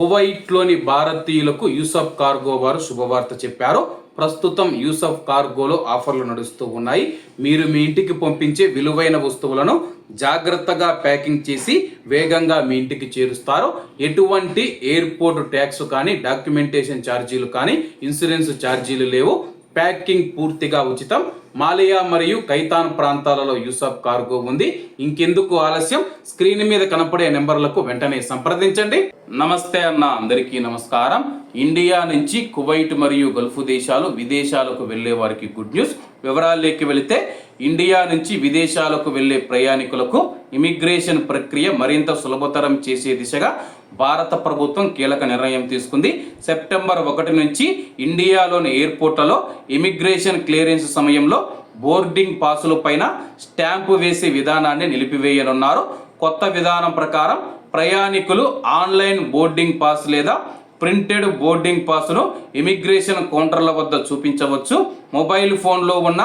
కువైట్లోని భారతీయులకు యూసఫ్ కార్గో వారు శుభవార్త చెప్పారు. ప్రస్తుతం యూసఫ్ కార్గోలో ఆఫర్లు నడుస్తూ ఉన్నాయి. మీరు మీ ఇంటికి పంపించే విలువైన వస్తువులను జాగ్రత్తగా ప్యాకింగ్ చేసి వేగంగా మీ ఇంటికి చేరుస్తారు. ఎటువంటి ఎయిర్పోర్ట్ ట్యాక్స్ కానీ, డాక్యుమెంటేషన్ ఛార్జీలు కానీ, ఇన్సూరెన్స్ ఛార్జీలు లేవు. ప్యాకింగ్ పూర్తిగా ఉచితం. మాలియా మరియు కైతాన్ ప్రాంతాలలో యూసఫ్ కార్గో ఉంది. ఇంకెందుకు ఆలస్యం, స్క్రీన్ మీద కనపడే నెంబర్లకు వెంటనే సంప్రదించండి. నమస్తే అన్న, అందరికీ నమస్కారం. ఇండియా నుంచి కువైట్ మరియు గల్ఫ్ దేశాలు విదేశాలకు వెళ్లే వారికి గుడ్ న్యూస్. వివరాల్లోకి వెళితే, ఇండియా నుంచి విదేశాలకు వెళ్లే ప్రయాణికులకు ఇమిగ్రేషన్ ప్రక్రియ మరింత సులభతరం చేసే దిశగా భారత ప్రభుత్వం కీలక నిర్ణయం తీసుకుంది. సెప్టెంబర్ 1 నుంచి ఇండియాలోని ఎయిర్పోర్ట్లలో ఇమిగ్రేషన్ క్లియరెన్స్ సమయంలో బోర్డింగ్ పాసుల పైన స్టాంపు వేసే విధానాన్ని నిలిపివేయనున్నారు. కొత్త విధానం ప్రకారం ప్రయాణికులు ఆన్లైన్ బోర్డింగ్ పాస్ లేదా ప్రింటెడ్ బోర్డింగ్ పాసును ఇమిగ్రేషన్ కౌంటర్ల వద్ద చూపించవచ్చు. మొబైల్ ఫోన్లో ఉన్న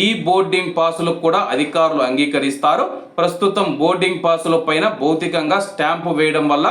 ఈ బోర్డింగ్ పాసులకు కూడా అధికారులు అంగీకరిస్తారు. ప్రస్తుతం బోర్డింగ్ పాసుల పైన భౌతికంగా స్టాంపు వేయడం వల్ల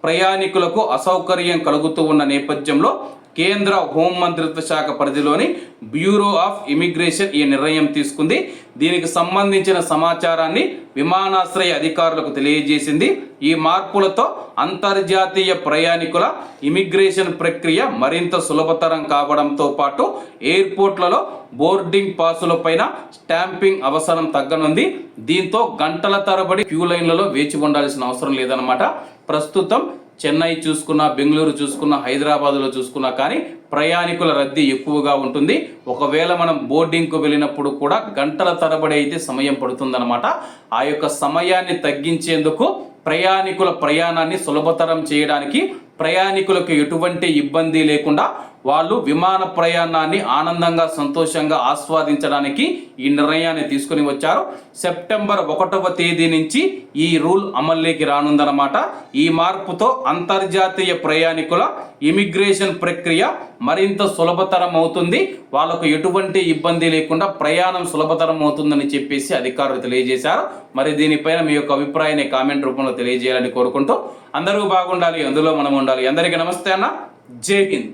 ప్రయాణికులకు అసౌకర్యం కలుగుతూ ఉన్న నేపథ్యంలో కేంద్ర హోంమంత్రిత్వ శాఖ పరిధిలోని బ్యూరో ఆఫ్ ఇమిగ్రేషన్ ఈ నిర్ణయం తీసుకుంది. దీనికి సంబంధించిన సమాచారాన్ని విమానాశ్రయ అధికారులకు తెలియజేసింది. ఈ మార్పులతో అంతర్జాతీయ ప్రయాణికుల ఇమిగ్రేషన్ ప్రక్రియ మరింత సులభతరం కావడంతో పాటు ఎయిర్పోర్ట్లలో బోర్డింగ్ పాసుల పైన స్టాంపింగ్ అవసరం తగ్గనుంది. దీంతో గంటల తరబడి క్యూ లైన్లలో వేచి ఉండాల్సిన అవసరం లేదన్నమాట. ప్రస్తుతం చెన్నై చూసుకున్నా, బెంగళూరు చూసుకున్నా, హైదరాబాద్లో చూసుకున్నా కానీ ప్రయాణికుల రద్దీ ఎక్కువగా ఉంటుంది. ఒకవేళ మనం బోర్డింగ్కు వెళ్ళినప్పుడు కూడా గంటల తరబడి అయితే సమయం పడుతుందన్నమాట. ఆ యొక్క సమయాన్ని తగ్గించేందుకు, ప్రయాణికుల ప్రయాణాన్ని సులభతరం చేయడానికి, ప్రయాణికులకు ఎటువంటి ఇబ్బంది లేకుండా వాళ్ళు విమాన ప్రయాణాన్ని ఆనందంగా, సంతోషంగా ఆస్వాదించడానికి ఈ నిర్ణయాన్ని తీసుకుని వచ్చారు. సెప్టెంబర్ 1వ తేదీ నుంచి ఈ రూల్ అమల్లోకి రానుందన్నమాట. ఈ మార్పుతో అంతర్జాతీయ ప్రయాణికుల ఇమిగ్రేషన్ ప్రక్రియ మరింత సులభతరం అవుతుంది. వాళ్ళకు ఎటువంటి ఇబ్బంది లేకుండా ప్రయాణం సులభతరం అవుతుందని చెప్పేసి అధికారులు తెలియజేశారు. మరి దీనిపైన మీ యొక్క అభిప్రాయాన్ని కామెంట్ రూపంలో తెలియజేయాలని కోరుకుంటూ, అందరూ బాగుండాలి, అందులో మనం ఉండాలి. అందరికీ నమస్తే అన్న, జై హింద్.